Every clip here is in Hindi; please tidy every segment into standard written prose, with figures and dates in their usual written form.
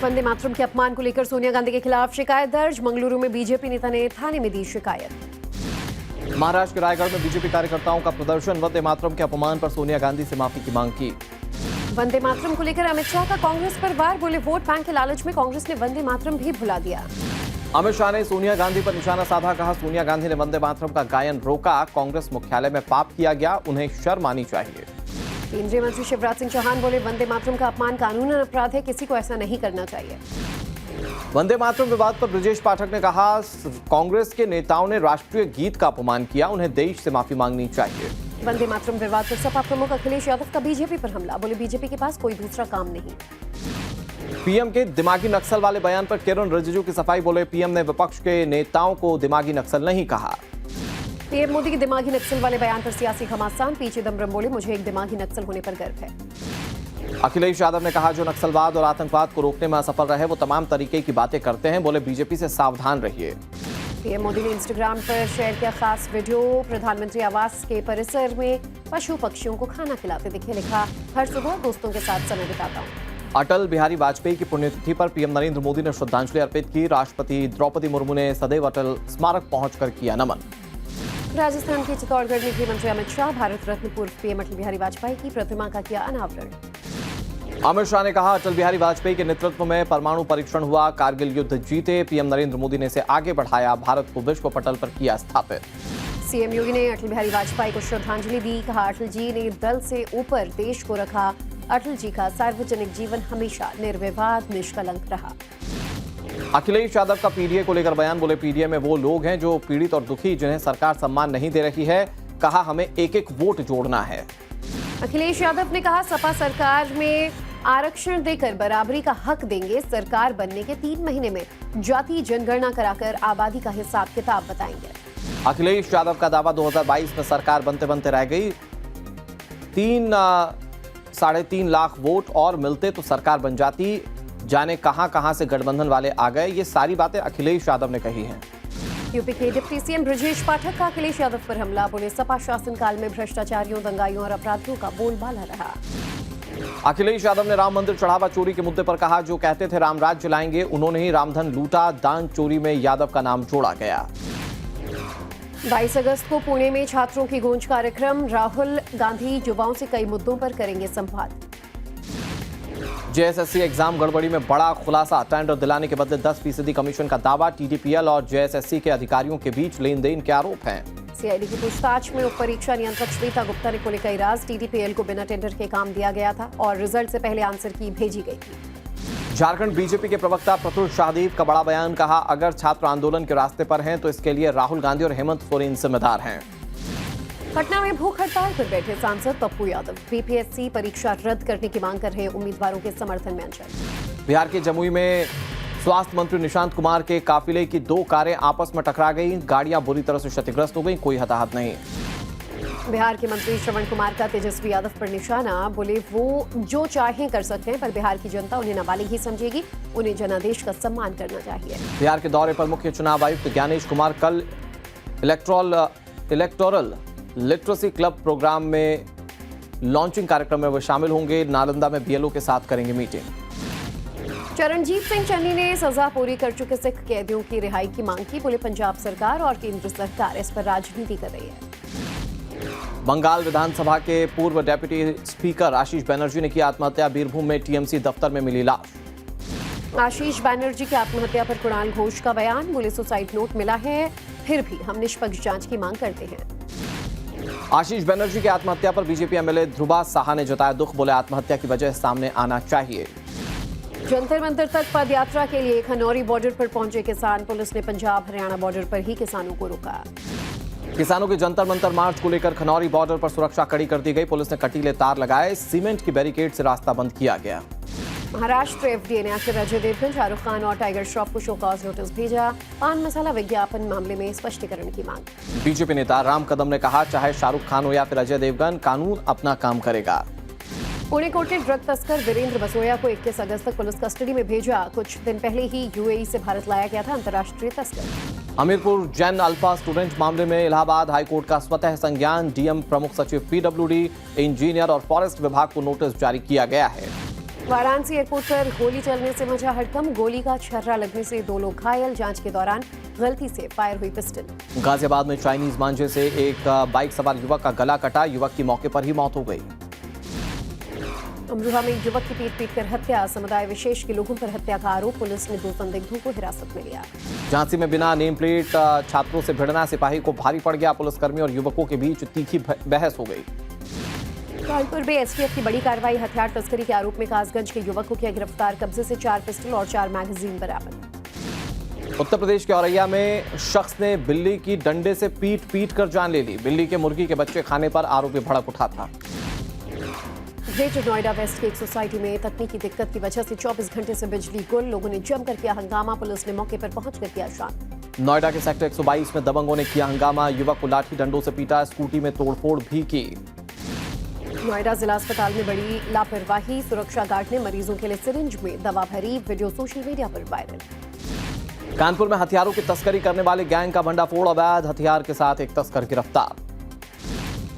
वंदे मातरम के अपमान को लेकर सोनिया गांधी के खिलाफ शिकायत दर्ज। मंगलुरु में बीजेपी नेता ने थाने में दी शिकायत। महाराष्ट्र के रायगढ़ में बीजेपी कार्यकर्ताओं का प्रदर्शन। वंदे मातरम के अपमान पर सोनिया गांधी से माफी की मांग की। वंदे मातरम को लेकर अमित शाह का कांग्रेस पर वार। बोले वोट बैंक के लालच में कांग्रेस ने वंदे मातरम भी भुला दिया। अमित शाह ने सोनिया गांधी पर निशाना साधा। कहा, सोनिया गांधी ने वंदे मातरम का गायन रोका। कांग्रेस मुख्यालय में पाप किया गया, उन्हें शर्म आनी चाहिए। केंद्रीय मंत्री शिवराज सिंह चौहान बोले वंदे मातरम का अपमान कानूनन अपराध है, किसी को ऐसा नहीं करना चाहिए। वंदे मातरम विवाद पर ब्रजेश पाठक ने कहा, कांग्रेस के नेताओं ने राष्ट्रीय गीत का अपमान किया, उन्हें देश से माफी मांगनी चाहिए। वंदे मातरम विवाद पर सपा प्रमुख अखिलेश यादव का बीजेपी पर हमला। बोले बीजेपी के पास कोई दूसरा काम नहीं। पीएम के दिमागी नक्सल वाले बयान पर किरण रिजिजू की सफाई। बोले पीएम ने विपक्ष के नेताओं को दिमागी नक्सल नहीं कहा। पीएम मोदी के दिमागी नक्सल वाले बयान पर सियासी घमासान। पी चिदम्बरम बोले मुझे एक दिमागी नक्सल होने पर गर्व है। अखिलेश यादव ने कहा, जो नक्सलवाद और आतंकवाद को रोकने में असफल रहे वो तमाम तरीके की बातें करते हैं। बोले बीजेपी से सावधान रहिए। पीएम मोदी ने इंस्टाग्राम पर शेयर किया खास वीडियो। प्रधानमंत्री आवास के परिसर में पशु पक्षियों को खाना खिलाते दिखे। लिखा, हर सुबह दोस्तों के साथ समय बिताता हूँ। अटल बिहारी वाजपेयी की पुण्यतिथि पर पीएम नरेंद्र मोदी ने श्रद्धांजलि अर्पित की। राष्ट्रपति द्रौपदी मुर्मू ने सदैव अटल स्मारक पहुंचकर किया नमन। राजस्थान के चित्तौड़गढ़ में गृह मंत्री अमित शाह भारत रत्न पूर्व पीएम अटल बिहारी वाजपेयी की प्रतिमा का किया अनावरण। अमित शाह ने कहा, अटल बिहारी वाजपेयी के नेतृत्व में परमाणु परीक्षण हुआ, कारगिल युद्ध जीते। पीएम नरेंद्र मोदी ने इसे आगे बढ़ाया, भारत को विश्व पटल पर किया स्थापित। सीएम योगी ने अटल बिहारी वाजपेयी को श्रद्धांजलि दी। कहा, अटल जी ने दल से ऊपर देश को रखा। अटल जी का सार्वजनिक जीवन हमेशा निर्विवाद निष्कलंक रहा। अखिलेश यादव का पीडीए को लेकर बयान। बोले पीडीए में वो लोग हैं जो पीड़ित और दुखी, जिन्हें सरकार सम्मान नहीं दे रही है। कहा, हमें एक एक वोट जोड़ना है। अखिलेश यादव ने कहा, सपा सरकार में आरक्षण देकर बराबरी का हक देंगे। सरकार बनने के 3 महीने में जाति जनगणना कराकर आबादी का हिसाब किताब बताएंगे। अखिलेश यादव का दावा, 2022 में सरकार बनते बनते रह गई। 3-3.5 लाख वोट और मिलते तो सरकार बन जाती। जाने कहां से गठबंधन वाले आ गए। ये सारी बातें अखिलेश यादव ने कही हैं। यूपी के डिप्टी सीएम ब्रजेश पाठक का अखिलेश यादव पर हमला। बोले सपा शासनकाल में भ्रष्टाचारियों, दंगाइयों और अपराधियों का बोलबाला रहा। अखिलेश यादव ने राम मंदिर चढ़ावा चोरी के मुद्दे पर कहा, जो कहते थे राम राज्य लाएंगे, उन्होंने ही रामधन लूटा। दान चोरी में यादव का नाम जोड़ा गया। 22 अगस्त को पुणे में छात्रों की गूंज कार्यक्रम। राहुल गांधी युवाओं से कई मुद्दों पर करेंगे संवाद। जेएसएससी एग्जाम गड़बड़ी में बड़ा खुलासा। टेंडर दिलाने के बदले 10% कमीशन का दावा। टीडीपीएल और जेएसएससी के अधिकारियों के बीच लेन देन के आरोप हैं। सीआईडी की पूछताछ में उप परीक्षा नियंत्रक श्वेता गुप्ता ने खोले कई राज। टीडीपीएल को बिना टेंडर के काम दिया गया था और रिजल्ट से पहले आंसर की भेजी गई थी। झारखंड बीजेपी के प्रवक्ता प्रतुल शाहदेव का बड़ा बयान। कहा, अगर छात्र आंदोलन के रास्ते पर हैं तो इसके लिए राहुल गांधी और हेमंत सोरेन जिम्मेदार हैं। पटना में भूख हड़ताल पर बैठे सांसद पप्पू यादव। बीपीएससी परीक्षा रद्द करने की मांग कर रहे उम्मीदवारों के समर्थन में अंचल। बिहार के जमुई में स्वास्थ्य मंत्री निशांत कुमार के काफिले की 2 कारें आपस में टकरा गई। गाड़ियां बुरी तरह से क्षतिग्रस्त हो गई, कोई हताहत नहीं। बिहार के मंत्री श्रवण कुमार का तेजस्वी यादव पर निशाना। बोले वो जो चाहें कर सकते हैं, पर बिहार की जनता उन्हें नाबालिग ही समझेगी। उन्हें जनादेश का सम्मान करना चाहिए। बिहार के दौरे पर मुख्य चुनाव आयुक्त ज्ञानेश कुमार कल इलेक्टोरल लिटरेसी क्लब प्रोग्राम में लॉन्चिंग कार्यक्रम में वो शामिल होंगे। नालंदा में बीएलओ के साथ करेंगे मीटिंग। चरणजीत सिंह चन्नी ने सजा पूरी कर चुके सिख कैदियों की रिहाई की मांग की। बोले पंजाब सरकार और केंद्र सरकार इस पर राजनीति कर रही है। बंगाल विधानसभा के पूर्व डेप्यूटी स्पीकर आशीष बनर्जी ने की आत्महत्या। बीरभूम में टीएमसी दफ्तर में मिली लाश। आशीष बनर्जी की आत्महत्या पर कुणाल घोष का बयान। बोले सुसाइड नोट मिला है, फिर भी हम निष्पक्ष जांच की मांग करते हैं। आशीष बनर्जी की आत्महत्या पर बीजेपी एमएलए ध्रुवा साहा ने जताया दुख। बोले आत्महत्या की वजह सामने आना चाहिए। जंतर मंतर तक पद यात्रा के लिए खनौरी बॉर्डर पर पहुंचे किसान। पुलिस ने पंजाब हरियाणा बॉर्डर पर ही किसानों को रोका। किसानों के जंतर मंतर मार्च को लेकर खनौरी बॉर्डर पर सुरक्षा कड़ी कर दी गई। पुलिस ने कटीले तार लगाए, सीमेंट की बैरिकेड से रास्ता बंद किया गया। महाराष्ट्र एफडीए ने आखिर अजय देवगन, शाहरुख खान और टाइगर श्रॉफ को शो कॉज नोटिस भेजा। पान मसाला विज्ञापन मामले में स्पष्टीकरण की मांग। बीजेपी नेता राम कदम ने कहा, चाहे शाहरुख खान हो या फिर अजय देवगन, कानून अपना काम करेगा। पुणे कोर्ट ने ड्रग तस्कर वीरेंद्र बसोया को 21 अगस्त तक पुलिस कस्टडी में भेजा। कुछ दिन पहले ही यूएई से भारत लाया गया था अंतर्राष्ट्रीय तस्कर। हमीरपुर जैन अल्फा स्टूडेंट मामले में इलाहाबाद हाईकोर्ट का स्वतः संज्ञान। डीएम, प्रमुख सचिव पीडब्ल्यूडी, इंजीनियर और फॉरेस्ट विभाग को नोटिस जारी किया गया है। वाराणसी एयरपोर्ट पर गोली चलने से मचा हड़कंप। गोली का छर्रा लगने से 2 लोग घायल। जांच के दौरान गलती से फायर हुई पिस्टल। गाजियाबाद में चाइनीज मांझे से एक बाइक सवार युवक का गला कटा। युवक की मौके पर ही मौत हो गई। अमरोहा में एक युवक की पीट कर हत्या। समुदाय विशेष के लोगों पर हत्या का आरोप। पुलिस ने 2 संदिग्धों को हिरासत में लिया। झांसी में बिना नेम प्लेट छात्रों से भिड़ना सिपाही को भारी पड़ गया। पुलिसकर्मी और युवकों के बीच तीखी बहस हो गई। कानपुर में एसटीएफ की बड़ी कार्रवाई। हथियार तस्करी के आरोप में कासगंज के युवक को किया गिरफ्तार। कब्जे से 4 पिस्टल और 4 मैगजीन बरामद। उत्तर प्रदेश के औरैया में शख्स ने बिल्ली की डंडे से पीट कर जान ले ली। बिल्ली के मुर्गी के बच्चे खाने पर आरोपी भड़क उठा था। ग्रेटर नोएडा वेस्ट की एक सोसाइटी में तकनीकी दिक्कत की वजह से 24 घंटे से बिजली गुल। लोगों ने जमकर किया हंगामा। पुलिस ने मौके पर पहुंचकर किया शांत। नोएडा के सेक्टर 122 में दबंगों ने किया हंगामा। युवक को लाठी डंडों से पीटा। स्कूटी में तोड़फोड़ भी की। नोएडा जिला अस्पताल में बड़ी लापरवाही। सुरक्षा गार्ड ने मरीजों के लिए सिरिंज में दवा भरी। वीडियो सोशल मीडिया पर वायरल। कानपुर में हथियारों की तस्करी करने वाले गैंग का भंडाफोड़। अवैध हथियार के साथ एक तस्कर गिरफ्तार।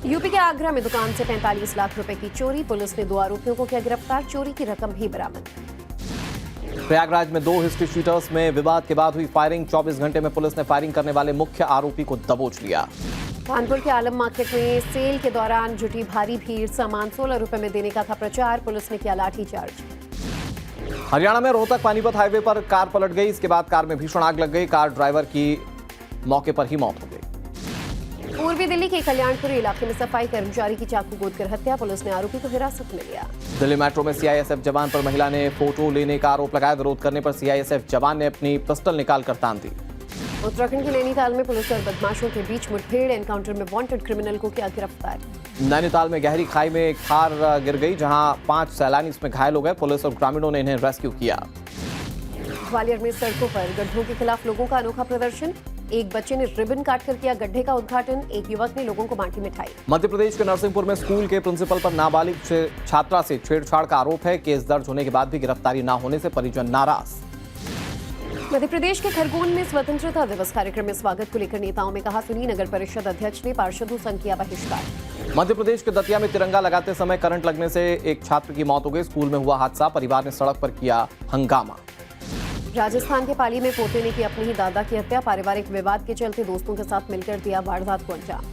यूपी के आगरा में दुकान से 45 लाख रुपए की चोरी। पुलिस ने 2 आरोपियों को किया गिरफ्तार। चोरी की रकम भी बरामद। प्रयागराज में 2 हिस्ट्री शीटर्स में विवाद के बाद हुई फायरिंग। 24 घंटे में पुलिस ने फायरिंग करने वाले मुख्य आरोपी को दबोच लिया। कानपुर के आलम मार्केट में सेल के दौरान जुटी भारी भीड़। सामान 16 रुपए में देने का था प्रचार। पुलिस ने किया लाठीचार्ज। हरियाणा में रोहतक पानीपत हाईवे पर कार पलट गई। इसके बाद कार में भीषण आग लग गई। कार ड्राइवर की मौके पर ही मौत हो गई। पूर्वी दिल्ली के कल्याणपुरी इलाके में सफाई कर्मचारी की चाकू गोदकर हत्या। पुलिस ने आरोपी को हिरासत में लिया। दिल्ली मेट्रो में सीआईएसएफ जवान पर महिला ने फोटो लेने का आरोप लगाया। विरोध करने पर सीआईएसएफ जवान ने अपनी पिस्टल निकालकर तान दी। उत्तराखंड के नैनीताल में पुलिस और बदमाशों के बीच मुठभेड़। एनकाउंटर में वांटेड क्रिमिनल को किया गिरफ्तार। नैनीताल में गहरी खाई में एक थार गिर गई, जहां 5 सैलानी इसमें घायल हो गए। पुलिस और ग्रामीणों ने इन्हें रेस्क्यू किया। ग्वालियर में सड़कों पर गड्ढों के खिलाफ लोगों का अनोखा प्रदर्शन। एक बच्चे ने रिबन काटकर किया गड्ढे का उद्घाटन। एक युवक ने लोगों को बांटी मिठाई। मध्य प्रदेश के नरसिंहपुर में स्कूल के प्रिंसिपल पर नाबालिग छात्रा से छेड़छाड़ का आरोप है। केस दर्ज होने के बाद भी गिरफ्तारी न होने से परिजन नाराज। मध्य प्रदेश के खरगोन में स्वतंत्रता दिवस कार्यक्रम में स्वागत को लेकर नेताओं में कहा सुनी। नगर परिषद अध्यक्ष ने पार्षदों संघ किया बहिष्कार। मध्य प्रदेश के दतिया में तिरंगा लगाते समय करंट लगने से एक छात्र की मौत हो गई। स्कूल में हुआ हादसा। परिवार ने सड़क पर किया हंगामा। राजस्थान के पाली में पोते ने की अपने ही दादा की हत्या। पारिवारिक विवाद के चलते दोस्तों के साथ मिलकर दिया वारदात को अंजाम।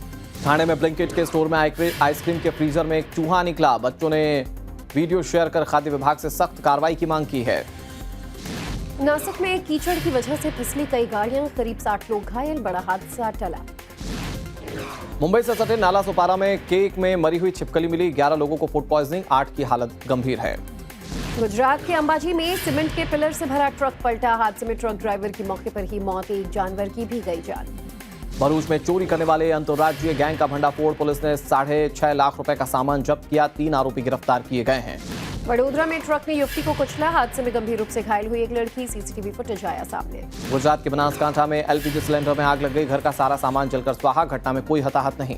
ठाणे में ब्लिंकिट के स्टोर में आइसक्रीम के फ्रीजर में एक चूहा निकला। बच्चों ने वीडियो शेयर कर खाद्य विभाग से सख्त कार्रवाई की मांग की है। नासिक में कीचड़ की वजह से फिसली कई गाड़ियां। करीब 60 लोग घायल। बड़ा हादसा टला। मुंबई से सटे नाला सोपारा में केक में मरी हुई छिपकली मिली। 11 लोगों को फूड पॉइजनिंग, 8 की हालत गंभीर है। गुजरात के अंबाजी में सीमेंट के पिलर से भरा ट्रक पलटा। हादसे में ट्रक ड्राइवर की मौके पर ही मौत। एक जानवर की भी गई जान। भरूच में चोरी करने वाले अंतर्राज्यीय गैंग का भंडाफोड़। पुलिस ने 6.5 लाख रुपए का सामान जब्त किया। 3 आरोपी गिरफ्तार किए गए हैं। वडोदरा में ट्रक ने युवती को कुचला। हादसे में गंभीर रूप से घायल हुई एक लड़की। सीसीटीवी फुटेज आया सामने। गुजरात के बनासकांठा में एलपीजी सिलेंडर में आग लग गई। घर का सारा सामान जलकर स्वाहा। घटना में कोई हताहत नहीं।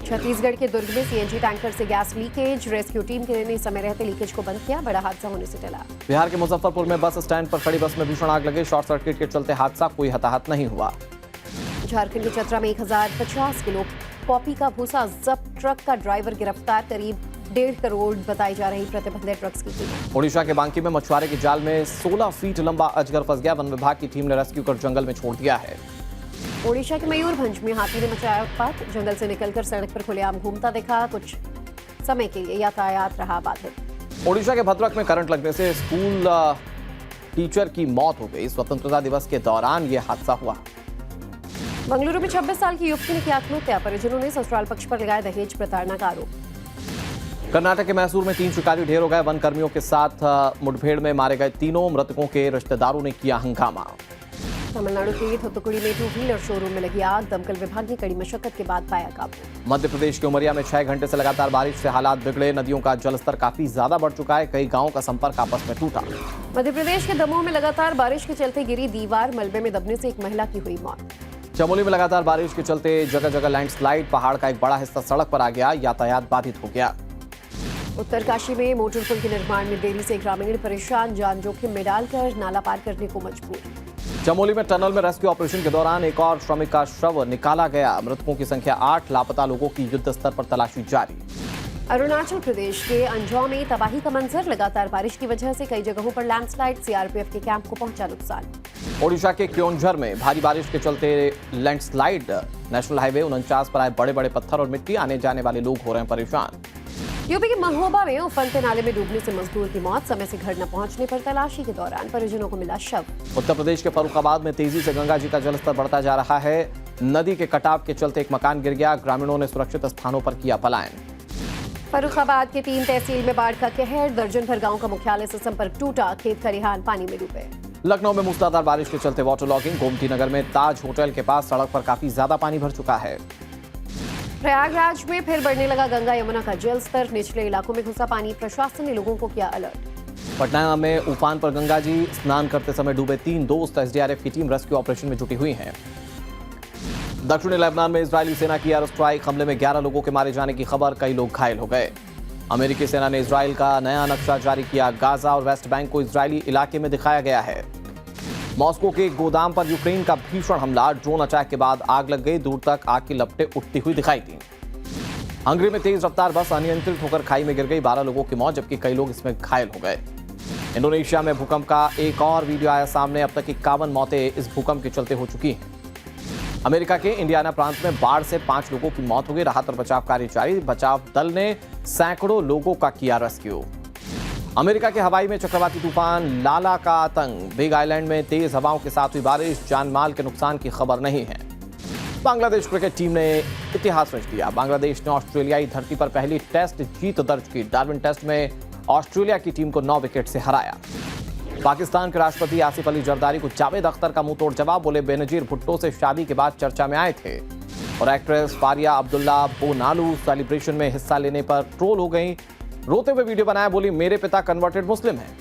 छत्तीसगढ़ के दुर्ग में सीएनजी टैंकर से गैस लीकेज। रेस्क्यू टीम ने समय रहते लीकेज को बंद किया। बड़ा हादसा होने से टला। बिहार के मुजफ्फरपुर में बस स्टैंड पर खड़ी बस में भीषण आग लगी। शॉर्ट सर्किट के चलते हादसा। कोई हताहत नहीं हुआ। झारखंड के चतरा में 1050 किलो पॉपी का भूसा जब्त। ट्रक का ड्राइवर गिरफ्तार। करीब 1.5 करोड़ बताई जा रही प्रतिबंधित ड्रग्स की कीमत। ओडिशा के बांकी में मछुआरे के जाल में 16 फीट लंबा अजगर फंस गया। वन विभाग की टीम ने रेस्क्यू कर जंगल में छोड़ दिया है। ओडिशा के मयूरभंज में हाथी ने मचाया उत्पात। जंगल से निकलकर सड़क पर खुलेआम घूमता दिखा। कुछ समय के लिए यातायात रहा बाधित। ओडिशा के भद्रक में करंट लगने से स्कूल टीचर की मौत हो गई। स्वतंत्रता दिवस के दौरान यह हादसा हुआ। बंगलुरु में 26 साल की युवती ने की आत्महत्या। परिजनों ने ससुराल पक्ष पर लगाया दहेज प्रताड़ना का आरोप। कर्नाटक के मैसूर में 3 शिकारी ढेर हो गए। वन कर्मियों के साथ मुठभेड़ में मारे गए तीनों मृतकों के रिश्तेदारों ने किया हंगामा। तमिलनाडु के थुत्तुकुड़ी में 2 व्हीलर शोरूम में लगी आग। दमकल विभाग ने कड़ी मशक्कत के बाद पाया काबू। मध्य प्रदेश के उमरिया में 6 घंटे से लगातार बारिश से हालात बिगड़े। नदियों का जलस्तर काफी ज्यादा बढ़ चुका है। कई गांवों का संपर्क आपस में टूटा। मध्य प्रदेश के दमोह में लगातार बारिश के चलते गिरी दीवार। मलबे में दबने से एक महिला की हुई मौत। चमोली में लगातार बारिश के चलते जगह जगह लैंडस्लाइड। पहाड़ का एक बड़ा हिस्सा सड़क पर आ गया। यातायात बाधित हो गया। उत्तरकाशी में मोटर पुल के निर्माण में देरी से ग्रामीण परेशान। जान जोखिम में डालकर नाला पार करने को मजबूर। चमोली में टनल में रेस्क्यू ऑपरेशन के दौरान एक और श्रमिक का शव निकाला गया। मृतकों की संख्या 8। लापता लोगों की युद्ध स्तर पर तलाशी जारी। अरुणाचल प्रदेश के अंजौ में तबाही का मंजर। लगातार बारिश की वजह से कई जगहों पर लैंडस्लाइड। सीआरपीएफ के कैंप को पहुंचा नुकसान। ओडिशा के क्योंझर में भारी बारिश के चलते लैंडस्लाइड। नेशनल हाईवे 49 पर आए बड़े बड़े पत्थर और मिट्टी। आने जाने वाले लोग हो रहे हैं परेशान। यूपी के महोबा में उफनते नाले में डूबने से मजदूर की मौत। समय से घर न पहुंचने पर तलाशी के दौरान परिजनों को मिला शव। उत्तर प्रदेश के फर्रुखाबाद में तेजी से गंगा जी का जलस्तर बढ़ता जा रहा है। नदी के कटाव के चलते एक मकान गिर गया। ग्रामीणों ने सुरक्षित स्थानों पर किया पलायन। फर्रुखाबाद के 3 तहसील में बाढ़ का कहर। दर्जन भर गांव का मुख्यालय से संपर्क टूटा। खेत खलिहान पानी में डूबे। लखनऊ में मूसलाधार बारिश के चलते वाटर लॉगिंग। गोमती नगर में ताज होटल के पास सड़क पर काफी ज्यादा पानी भर चुका है। प्रयागराज में फिर बढ़ने लगा गंगा यमुना का जल स्तर। निचले इलाकों में घुसा पानी। प्रशासन ने लोगों को किया अलर्ट। पटना में उफान पर गंगा जी। स्नान करते समय डूबे 3 दोस्त। एसडीआरएफ की टीम रेस्क्यू ऑपरेशन में जुटी हुई है। दक्षिणी लेबनान में इजरायली सेना की एयर स्ट्राइक। हमले में 11 लोगों के मारे जाने की खबर। कई लोग घायल हो गए। अमेरिकी सेना ने इजराइल का नया नक्शा जारी किया। गाजा और वेस्ट बैंक को इजरायली इलाके में दिखाया गया है। मॉस्को के एक गोदाम पर यूक्रेन का भीषण हमला। ड्रोन अटैक के बाद आग लग गई। दूर तक आग की लपटें उठती हुई दिखाई दी। हंगरी में तेज रफ्तार बस अनियंत्रित होकर खाई में गिर गई। 12 लोगों की मौत, जबकि कई लोग इसमें घायल हो गए। इंडोनेशिया में भूकंप का एक और वीडियो आया सामने। अब तक 51 मौतें इस भूकंप के चलते हो चुकी हैं। अमेरिका के इंडियाना प्रांत में बाढ़ से 5 लोगों की मौत हो गई। राहत और बचाव कार्य जारी। बचाव दल ने सैकड़ों लोगों का किया रेस्क्यू। अमेरिका के हवाई में चक्रवाती तूफान लाला का आतंक। बिग आइलैंड में तेज हवाओं के साथ हुई बारिश। जान माल के नुकसान की खबर नहीं है। बांग्लादेश क्रिकेट टीम ने इतिहास रच दिया। बांग्लादेश ने ऑस्ट्रेलियाई धरती पर पहली टेस्ट जीत दर्ज की। डार्विन टेस्ट में ऑस्ट्रेलिया की टीम को 9 विकेट से हराया। पाकिस्तान के राष्ट्रपति आसिफ अली जरदारी को जावेद अख्तर का मुंहतोड़ जवाब। बोले बेनजीर भुट्टो से शादी के बाद चर्चा में आए थे। और एक्ट्रेस फारिया अब्दुल्ला बोनालू सेलिब्रेशन में हिस्सा लेने पर ट्रोल हो गई। रोते हुए वीडियो बनाया। बोली मेरे पिता कन्वर्टेड मुस्लिम हैं।